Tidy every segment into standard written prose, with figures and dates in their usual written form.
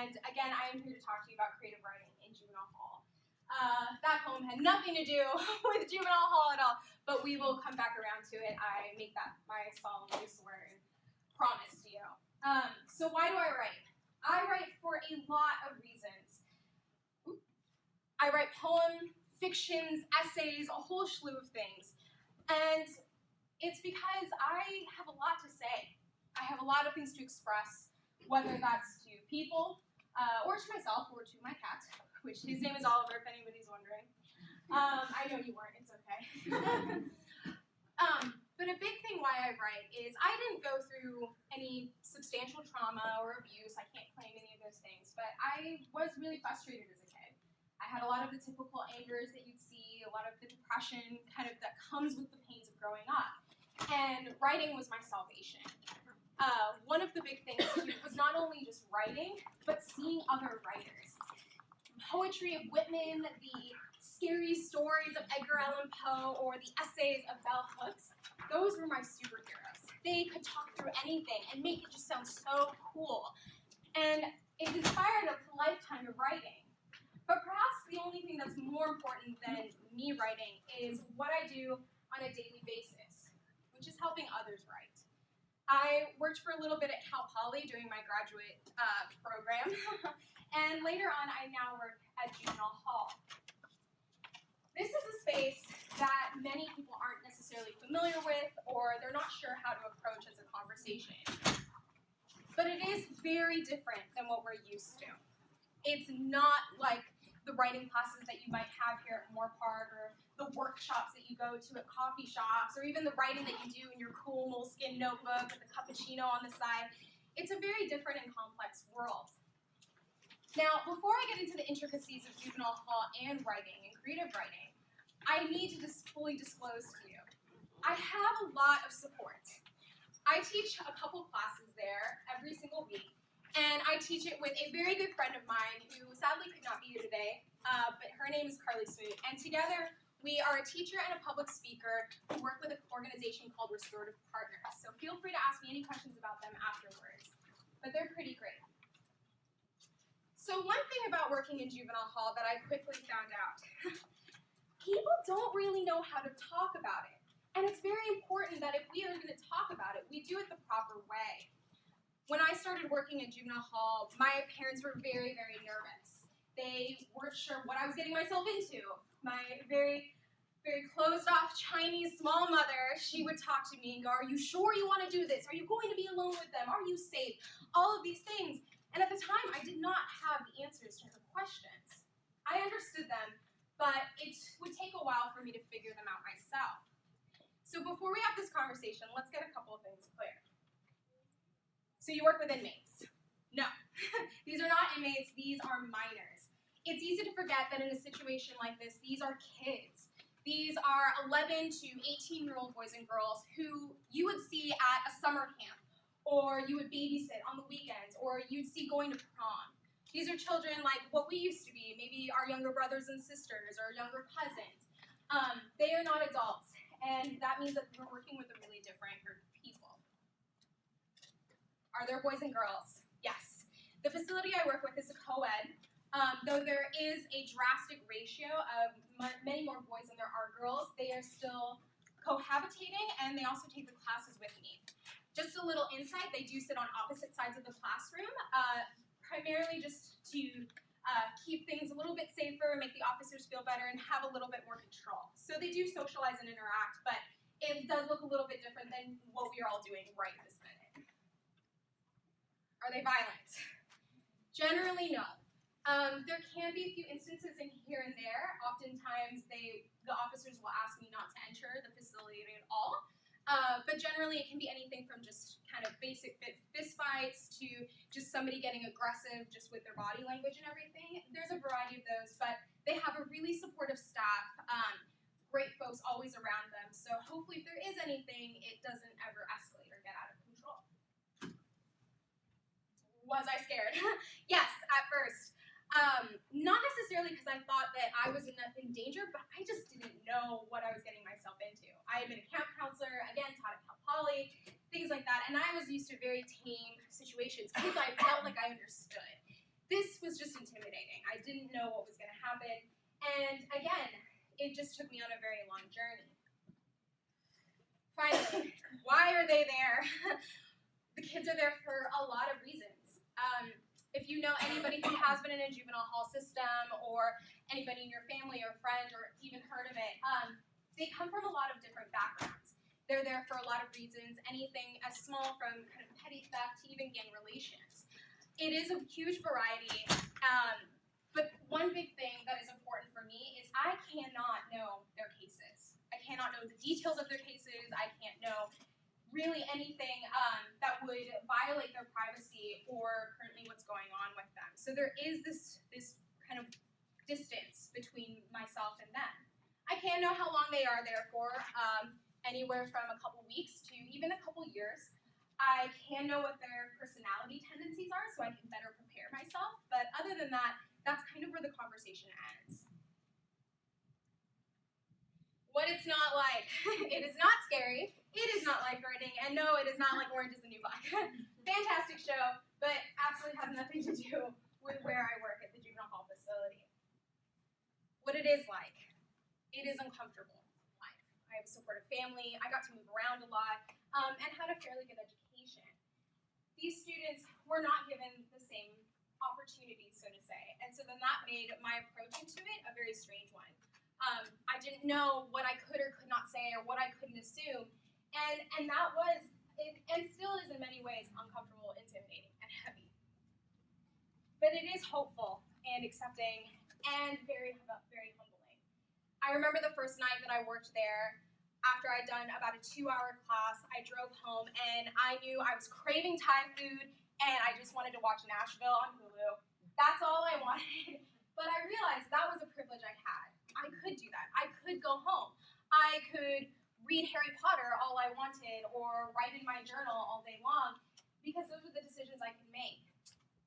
and again, I am here to talk to you about creative writing in Juvenile Hall. That poem had nothing to do with Juvenile Hall at all, but we will come back around to it. I make that my solemnly sworn promise to you. So why do I write? I write for a lot of reasons. I write poems, fictions, essays, a whole slew of things. And it's because I have a lot to say. I have a lot of things to express, whether that's to people, or to myself, or to my cat, which his name is Oliver, if anybody's wondering. I know you weren't, it's okay. But a big thing why I write is I didn't go through any substantial trauma or abuse. I can't claim any of those things, but I was really frustrated as a kid. I had a lot of the typical angers that you'd see, a lot of the depression kind of that comes with the pains of growing up. And writing was my salvation. One of the big things too was not only just writing, but seeing other writers. Poetry of Whitman, the scary stories of Edgar Allan Poe, or the essays of Bell Hooks, those were my superheroes. They could talk through anything and make it just sound so cool. And it inspired a lifetime of writing. But perhaps the only thing that's more important than me writing is what I do on a daily basis, which is helping others write. I worked for a little bit at Cal Poly doing my graduate program, and later on I now work at Juvenile Hall. This is a space that many people aren't necessarily familiar with, or they're not sure how to approach as a conversation. But it is very different than what we're used to. It's not like the writing classes that you might have here at Moorpark, or the workshops that you go to at coffee shops, or even the writing that you do in your cool moleskin notebook with the cappuccino on the side. It's a very different and complex world. Now, before I get into the intricacies of Juvenile Hall and writing and creative writing, I need to fully disclose to you, I have a lot of support. I teach a couple classes there every single week, and I teach it with a very good friend of mine who sadly could not be here today, but her name is Carly Smoot, and together we are a teacher and a public speaker who work with an organization called Restorative Partners. So feel free to ask me any questions about them afterwards, but they're pretty great. So one thing about working in Juvenile Hall that I quickly found out, people don't really know how to talk about it. And it's very important that if we are going to talk about it, we do it the proper way. When I started working at Juvenile Hall, my parents were very, very nervous. They weren't sure what I was getting myself into. My very closed-off Chinese small mother, she would talk to me and go, "Are you sure you want to do this? Are you going to be alone with them? Are you safe?" All of these things. And at the time, I did not have the answers to her questions. I understood them, but it would take a while for me to figure them out myself. So before we have this conversation, let's get a couple of things clear. So you work with inmates? No. These are not inmates, these are minors. It's easy to forget that in a situation like this, these are kids. These are 11 to 18-year-old boys and girls who you would see at a summer camp, or you would babysit on the weekends, or you'd see going to prom. These are children like what we used to be, maybe our younger brothers and sisters, or younger cousins. They are not adults, and that means that we're working with a really different group of people. Are there boys and girls? Yes. The facility I work with is a co-ed, though there is a drastic ratio of many more boys than there are girls. They are still cohabitating, and they also take the classes with me. Just a little insight, they do sit on opposite sides of the classroom, primarily just to keep things a little bit safer, make the officers feel better, and have a little bit more control. So they do socialize and interact, but it does look a little bit different than what we are all doing right this minute. Are they violent? Generally, no. There can be a few instances in here and there. Oftentimes, the officers will ask me not to enter the facility at all. But generally, it can be anything from just kind of basic fist fights to just somebody getting aggressive just with their body language and everything. There's a variety of those, but they have a really supportive staff, great folks always around them. So hopefully, if there is anything, it doesn't ever escalate or get out of control. Was I scared? Yes, at first. Not necessarily because I thought that I was in danger, but I just didn't know what I was getting myself into. I had been a camp counselor, again, taught at Cal Poly, things like that, and I was used to very tame situations because I felt like I understood. this was just intimidating. I didn't know what was going to happen. And again, it just took me on a very long journey. Finally, why are they there? The kids are there for a lot of reasons. If you know anybody who has been in a juvenile hall system, or anybody in your family or friend, or even heard of it, they come from a lot of different backgrounds. They're there for a lot of reasons, anything as small from kind of petty theft to even gang relations. It is a huge variety, but one big thing that is important for me is I cannot know their cases. I cannot know the details of their cases. I can't know really anything that would violate their privacy or currently what's going on with them. So there is this kind of distance between myself and them. I can know how long they are there for, anywhere from a couple weeks to even a couple years. I can know what their personality tendencies are so I can better prepare myself, but other than that, that's kind of where the conversation ends. What it's not like. It is not scary. It is not life-threatening, and no, it is not like Orange is the New Black. Fantastic show, but absolutely has nothing to do with where I work at the juvenile hall facility. What it is like, it is uncomfortable life. I have a supportive family, I got to move around a lot, and had a fairly good education. These students were not given the same opportunities, so to say, and so then that made my approach into it a very strange one. I didn't know what I could or could not say or what I couldn't assume. And that was, and still is in many ways, uncomfortable, intimidating, and heavy. But it is hopeful and accepting and very, very humbling. I remember the first night that I worked there, after I'd done about a 2-hour class, I drove home and I knew I was craving Thai food and I just wanted to watch Nashville on Hulu. That's all I wanted. But I realized that was a privilege I had. I could do that. I could go home. I could read Harry Potter all I wanted or write in my journal all day long because those were the decisions I could make.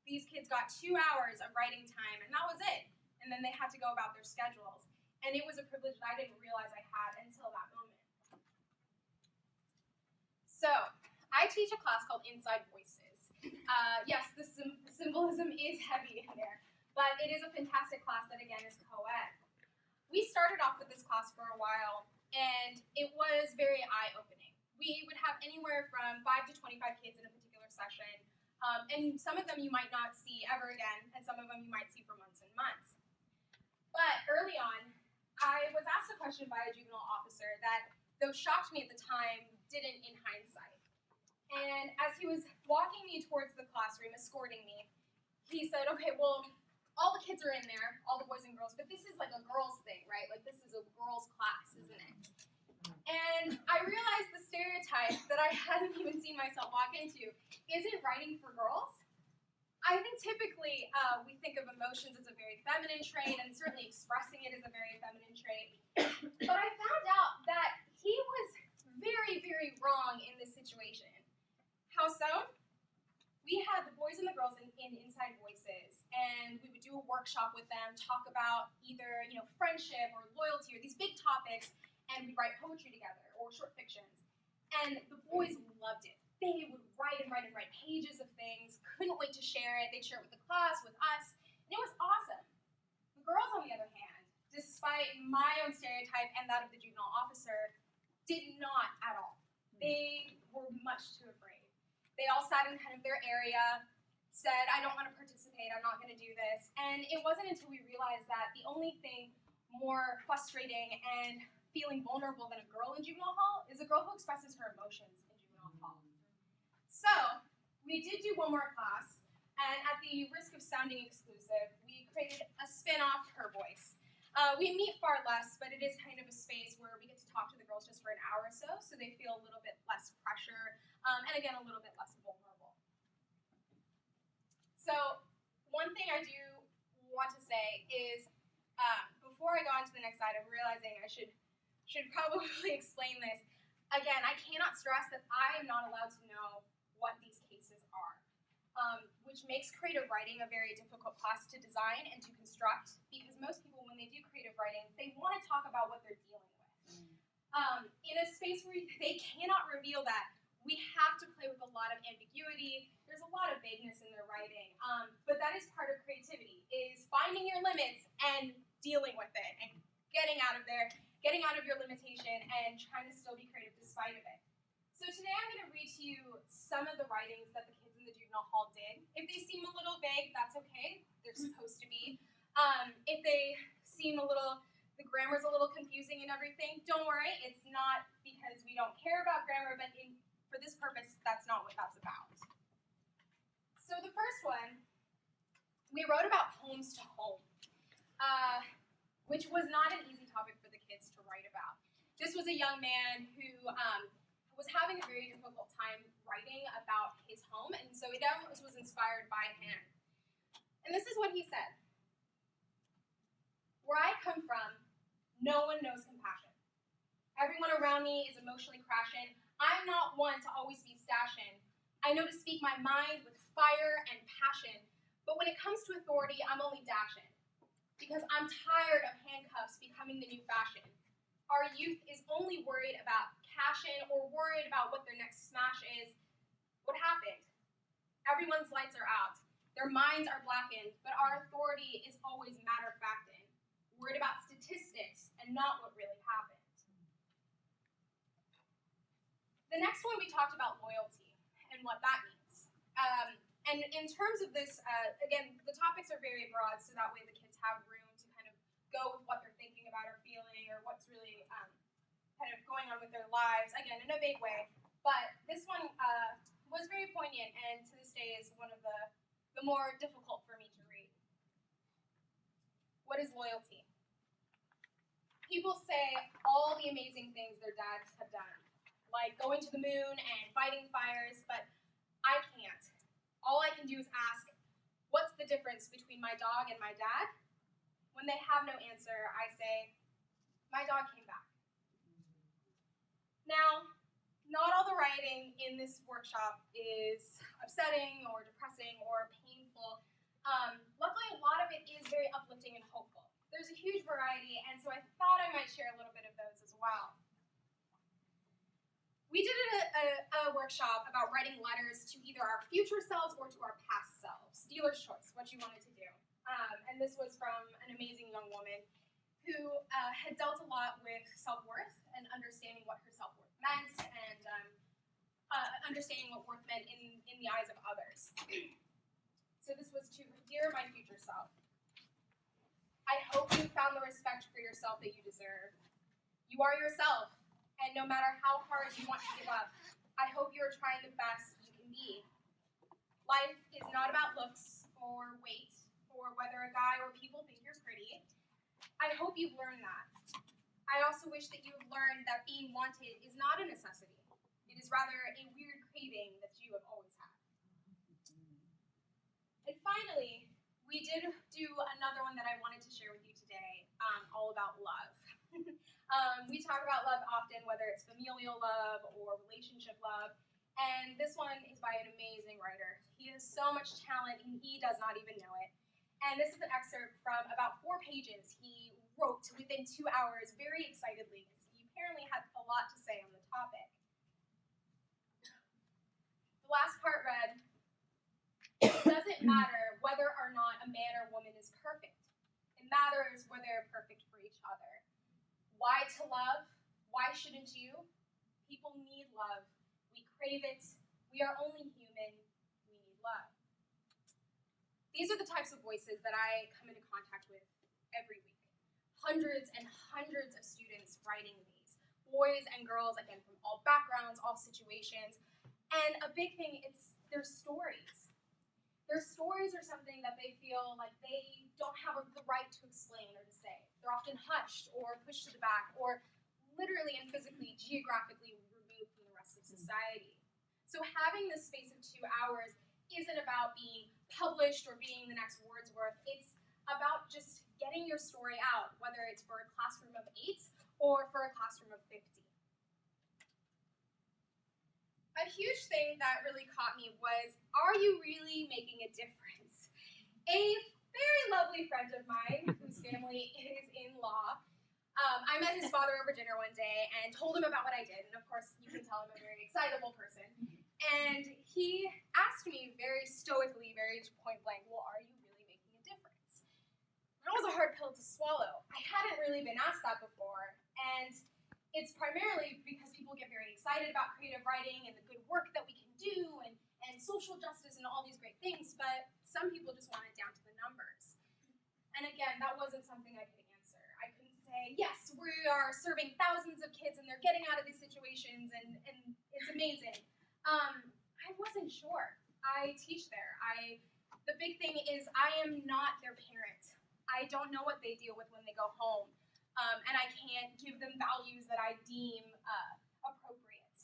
These kids got 2 hours of writing time and that was it. And then they had to go about their schedules. And it was a privilege that I didn't realize I had until that moment. So, I teach a class called Inside Voices. Yes, the symbolism is heavy in there, but it is a fantastic class that, again, is co-ed. We started off with this class for a while, and it was very eye-opening. We would have anywhere from 5 to 25 kids in a particular session, and some of them you might not see ever again, and some of them you might see for months and months. But early on, I was asked a question by a juvenile officer that, though shocked me at the time, didn't in hindsight. And as he was walking me towards the classroom, escorting me, he said, okay, well, all the kids are in there, all the boys and girls, but this is like a girls thing, right? Like this is a girls class, isn't it? And I realized the stereotype that I hadn't even seen myself walk into isn't writing for girls. I think typically we think of emotions as a very feminine trait, and certainly expressing it is a very feminine trait. But I found out that he was very, very wrong in this situation. How so? We had the boys and the girls in Inside Voices, and we would do a workshop with them, talk about either, friendship or loyalty or these big topics, and we'd write poetry together or short fictions. And the boys loved it. They would write and write and write pages of things, couldn't wait to share it. They'd share it with the class, with us, and it was awesome. The girls, on the other hand, despite my own stereotype and that of the juvenile officer, did not at all. They were much too afraid. They all sat in kind of their area, said, I don't want to participate, I'm not going to do this. And it wasn't until we realized that the only thing more frustrating and feeling vulnerable than a girl in juvenile hall is a girl who expresses her emotions in juvenile hall. So, we did do one more class, and at the risk of sounding exclusive, we created a spin-off Her Voice. We meet far less, but it is kind of a space where we get to talk to the girls just for an hour or so they feel a little bit less pressure, and again, a little bit less vulnerable. So, one thing I do want to say is, before I go on to the next slide, I'm realizing I should probably explain this. Again, I cannot stress that I am not allowed to know what these cases are, which makes creative writing a very difficult class to design and to construct, because most people, when they do creative writing, they want to talk about what they're dealing with. In a space where they cannot reveal that, we have to play with a lot of ambiguity. There's there's a lot of vagueness in their writing, but that is part of creativity, is finding your limits and dealing with it, and getting out of your limitation and trying to still be creative despite of it. So today I'm going to read to you some of the writings that the kids in the juvenile hall did. If they seem a little vague, that's okay. They're supposed to be. If they seem the grammar's a little confusing and everything, don't worry. It's not because we don't care about grammar, but for this purpose, that's not what that's about. So the first one, we wrote about homes to home, which was not an easy topic for the kids to write about. This was a young man who was having a very difficult time writing about his home, and so it was inspired by him. And this is what he said. Where I come from, no one knows compassion. Everyone around me is emotionally crashing. I'm not one to always be stashing. I know to speak my mind with fire and passion, but when it comes to authority, I'm only dashing. Because I'm tired of handcuffs becoming the new fashion. Our youth is only worried about cashing or worried about what their next smash is. What happened? Everyone's lights are out. Their minds are blackened, but our authority is always matter-of-facting. Worried about statistics and not what really happened. The next one, we talked about loyalty and what that means. And in terms of this, again, the topics are very broad, so that way the kids have room to kind of go with what they're thinking about or feeling or what's really kind of going on with their lives, again, in a vague way. But this one was very poignant and to this day is one of the more difficult for me to read. What is loyalty? People say all the amazing things their dads have done, like going to the moon and fighting fires, but I can't. All I can do is ask, what's the difference between my dog and my dad? When they have no answer, I say, my dog came back. Now, not all the writing in this workshop is upsetting or depressing or painful. Luckily, a lot of it is very uplifting and hopeful. There's a huge variety, and so I thought I might share a little bit of those as well. We did a workshop about writing letters to either our future selves or to our past selves. Dealer's choice, what you wanted to do. And this was from an amazing young woman who had dealt a lot with self-worth and understanding what her self-worth meant and understanding what worth meant in the eyes of others. So this was to Dear My Future Self. I hope you found the respect for yourself that you deserve. You are yourself, and no matter how hard you want to give up, I hope you are trying the best you can be. Life is not about looks or weight or whether a guy or people think you're pretty. I hope you've learned that. I also wish that you've learned that being wanted is not a necessity. It is rather a weird craving that you have always had. And finally, we did do another one that I wanted to share with you today, all about love. We talk about love often, whether it's familial love or relationship love, and this one is by an amazing writer. He has so much talent, and he does not even know it. And this is an excerpt from about 4 pages he wrote within 2 hours very excitedly, because he apparently had a lot to say on the topic. The last part read, it doesn't matter whether or not a man or woman is perfect. It matters whether they're perfect for each other. Why to love? Why shouldn't you? People need love. We crave it. We are only human. We need love. These are the types of voices that I come into contact with every week. Hundreds and hundreds of students writing these. Boys and girls, again, from all backgrounds, all situations. And a big thing, it's their stories. Their stories are something that they feel like they don't have the right to explain or to say. They're often hushed or pushed to the back or literally and physically, geographically removed from the rest of society. So having this space of 2 hours isn't about being published or being the next Wordsworth. It's about just getting your story out, whether it's for a classroom of 8 or for a classroom of 50. A huge thing that really caught me was, are you really making a difference? A very lovely friend of mine, whose family is in law, I met his father over dinner one day and told him about what I did. And of course, you can tell I'm a very excitable person. And he asked me very stoically, very point blank, well, are you really making a difference? That was a hard pill to swallow. I hadn't really been asked that before, and it's primarily because people get very excited about creative writing and the good work that we can do and social justice and all these great things, but some people just want it down to the numbers. And again, that wasn't something I could answer. I couldn't say, yes, we are serving thousands of kids and they're getting out of these situations and it's amazing. I wasn't sure. I teach there. The big thing is I am not their parent. I don't know what they deal with when they go home. And I can't give them values that I deem appropriate.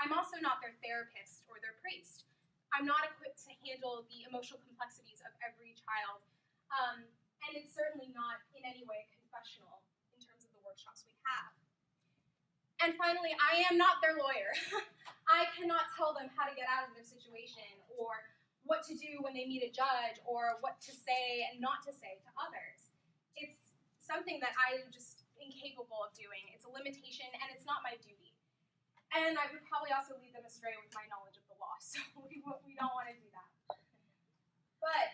I'm also not their therapist or their priest. I'm not equipped to handle the emotional complexities of every child. And it's certainly not in any way confessional in terms of the workshops we have. And finally, I am not their lawyer. I cannot tell them how to get out of their situation or what to do when they meet a judge or what to say and not to say to others. It's something that I'm just incapable of doing. It's a limitation and it's not my duty. And I would probably also lead them astray with my knowledge of the law, so we don't want to do that. But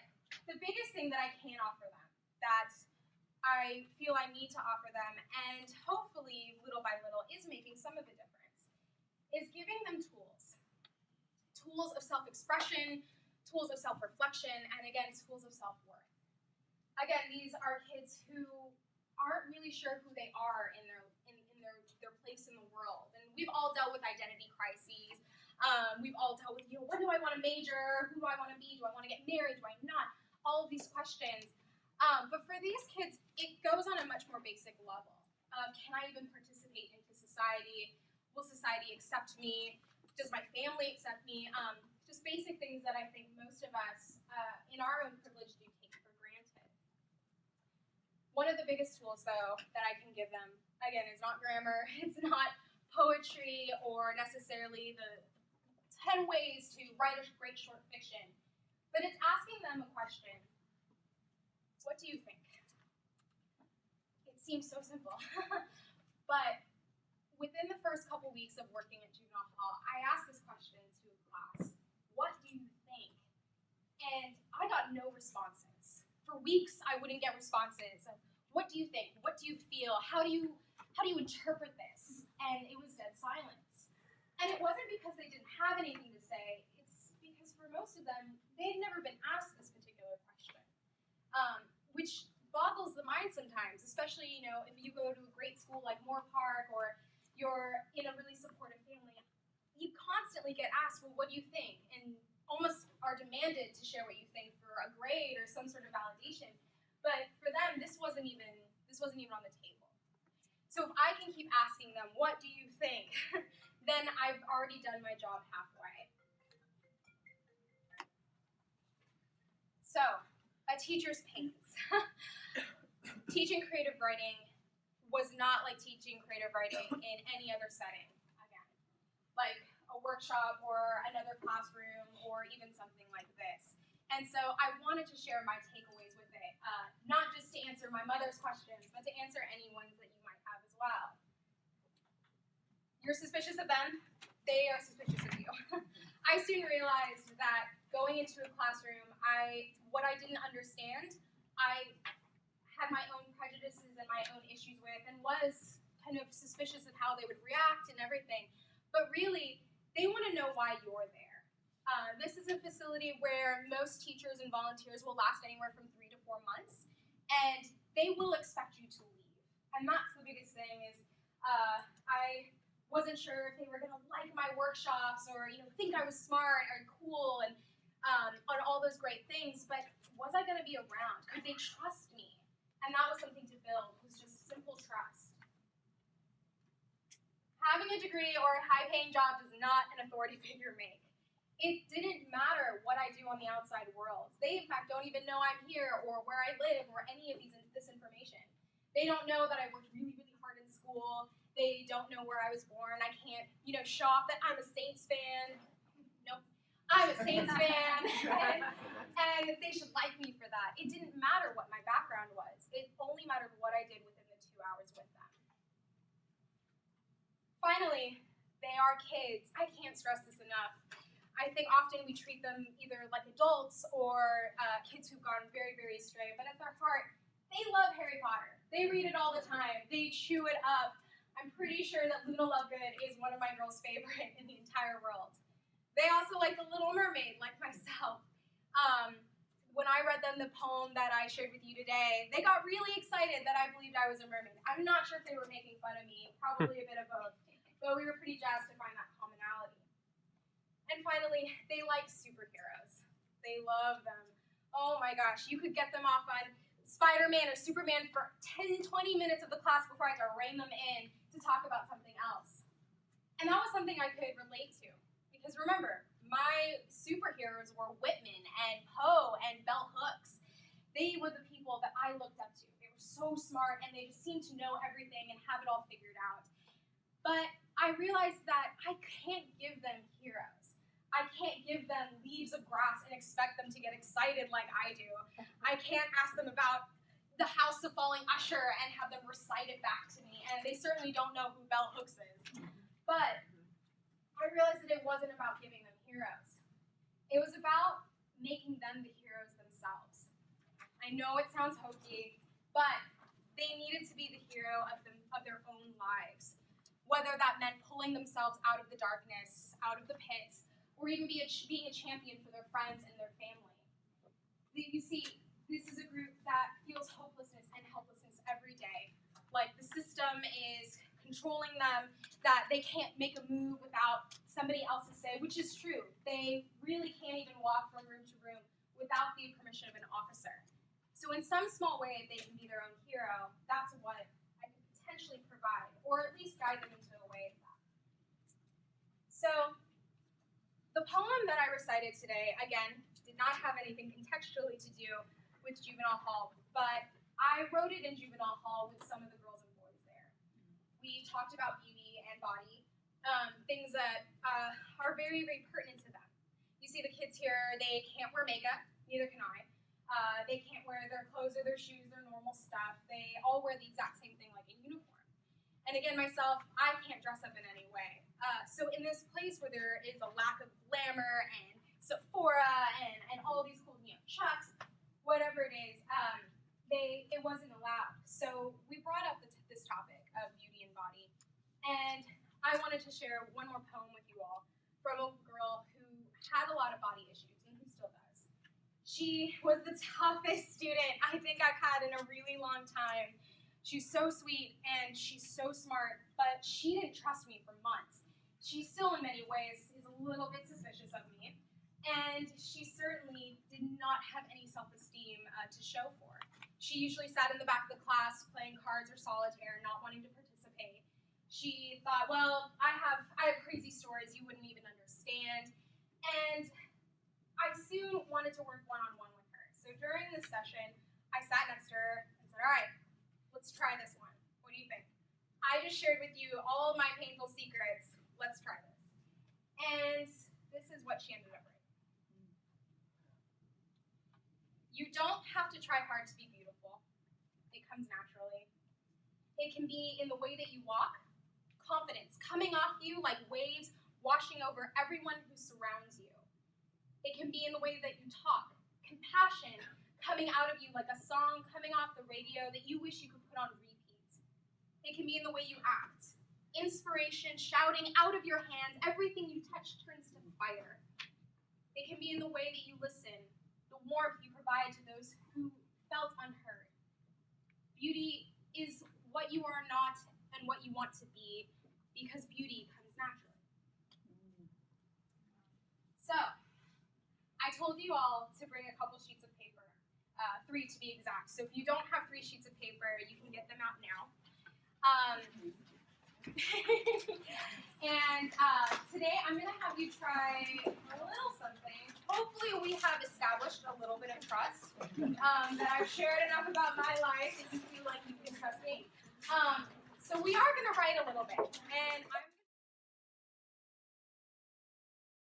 the biggest thing that I can offer them, that I feel I need to offer them, and hopefully little by little is making some of the difference, is giving them tools. Tools of self-expression, tools of self-reflection, and again, tools of self-worth. Again, these are kids who aren't really sure who they are in their place in the world. And we've all dealt with identity crises. We've all dealt with, when do I want to major? Who do I want to be? Do I want to get married? Do I not? All of these questions. But for these kids, it goes on a much more basic level. Can I even participate into society? Will society accept me? Does my family accept me? Just basic things that I think most of us, in our own privilege, do take for granted. One of the biggest tools, though, that I can give them, again, is not grammar, it's not poetry or necessarily the 10 ways to write a great short fiction, but it's asking them a question. What do you think? It seems so simple, but within the first couple weeks of working at Juvenile Hall, I asked this question to a class. What do you think? And I got no responses. For weeks, I wouldn't get responses. What do you think? What do you feel? How do you interpret this? And it was dead silence. And it wasn't because they didn't have anything to say. It's because for most of them, they'd never been asked this particular question, which boggles the mind sometimes, especially, if you go to a great school like Moorpark or you're in a really supportive family. You constantly get asked, well, what do you think? And almost are demanded to share what you think for a grade or some sort of validation. But for them, this wasn't even on the table. So if I can keep asking them, what do you think? Then I've already done my job halfway. So, a teacher's pains. Teaching creative writing was not like teaching creative writing in any other setting, again. Like a workshop or another classroom or even something like this. And so I wanted to share my takeaways with it, not just to answer my mother's questions, but to answer any ones that you might have as well. You're suspicious of them, they are suspicious of you. I soon realized that going into a classroom, what I didn't understand, I had my own prejudices and my own issues with, and was kind of suspicious of how they would react and everything. But really, they want to know why you're there. This is a facility where most teachers and volunteers will last anywhere from 3 to 4 months, and they will expect you to leave. And that's the biggest thing is I wasn't sure if they were going to like my workshops or think I was smart or cool and on all those great things, but was I going to be around? Could they trust me? And that was something to build, was just simple trust. Having a degree or a high-paying job does not an authority figure make. It didn't matter what I do on the outside world. They, in fact, don't even know I'm here or where I live or any of this information. They don't know that I worked really, really hard in school. They don't know where I was born. I can't, show off that I'm a Saints fan. Nope. I'm a Saints fan. And they should like me for that. It didn't matter what my background was. It only mattered what I did within the 2 hours with them. Finally, they are kids. I can't stress this enough. I think often we treat them either like adults or kids who've gone very, very astray, but at their heart, they love Harry Potter. They read it all the time. They chew it up. I'm pretty sure that Luna Lovegood is one of my girls' favorite in the entire world. They also like The Little Mermaid, like myself. When I read them the poem that I shared with you today, they got really excited that I believed I was a mermaid. I'm not sure if they were making fun of me, probably a bit of both, but we were pretty jazzed to find that commonality. And finally, they like superheroes. They love them. Oh my gosh, you could get them off on Spider-Man or Superman for 10, 20 minutes of the class before I had to rein them in to talk about something else. And that was something I could relate to. Because remember, my superheroes were Whitman and Poe and Bell Hooks. They were the people that I looked up to. They were so smart and they just seemed to know everything and have it all figured out. But I realized that I can't give them heroes. I can't give them leaves of grass and expect them to get excited like I do. I can't ask them about the House of Falling Usher and have them recite it back to me. And they certainly don't know who Bell Hooks is. But I realized that it wasn't about giving them heroes. It was about making them the heroes themselves. I know it sounds hokey, but they needed to be the hero of their own lives. Whether that meant pulling themselves out of the darkness, out of the pits, or even being a champion for their friends and their family. You see, this is a group that feels hopelessness and helplessness every day. Like the system is controlling them, that they can't make a move without somebody else's say, which is true. They really can't even walk from room to room without the permission of an officer. So in some small way, they can be their own hero. That's what I could potentially provide, or at least guide them into a way of that. So the poem that I recited today, again, did not have anything contextually to do with Juvenile Hall, but I wrote it in Juvenile Hall with some of the girls and boys there. We talked about beauty and body, things that are very, very pertinent to them. You see the kids here, they can't wear makeup, neither can I. They can't wear their clothes or their shoes, their normal stuff. They all wear the exact same thing like a uniform. And again, myself, I can't dress up in any way. So in this place where there is a lack of glamour and Sephora and all these cool chucks, whatever it is, it wasn't allowed. So we brought up this topic of beauty and body. And I wanted to share one more poem with you all from a girl who had a lot of body issues and who still does. She was the toughest student I think I've had in a really long time. She's so sweet and she's so smart, but she didn't trust me for months. She still, in many ways, is a little bit suspicious of me, and she certainly did not have any self-esteem to show for. She usually sat in the back of the class playing cards or solitaire, not wanting to participate. She thought, well, I have crazy stories you wouldn't even understand, and I soon wanted to work one-on-one with her. So during this session, I sat next to her and said, all right, let's try this one. What do you think? I just shared with you all of my painful secrets. Let's try this. And this is what she ended up writing. You don't have to try hard to be beautiful. It comes naturally. It can be in the way that you walk, confidence coming off you like waves washing over everyone who surrounds you. It can be in the way that you talk, compassion coming out of you like a song coming off the radio that you wish you could put on repeat. It can be in the way you act. Inspiration shouting out of your hands, everything you touch turns to fire. It can be in the way that you listen, the warmth you provide to those who felt unheard. Beauty is what you are not and what you want to be, because beauty comes naturally. So, I told you all to bring a couple sheets of paper, 3 to be exact. So if you don't have 3 sheets of paper, you can get them out now. And today I'm going to have you try a little something. Hopefully we have established a little bit of trust, that I've shared enough about my life that you feel like you can trust me. So we are going to write a little bit. And I'm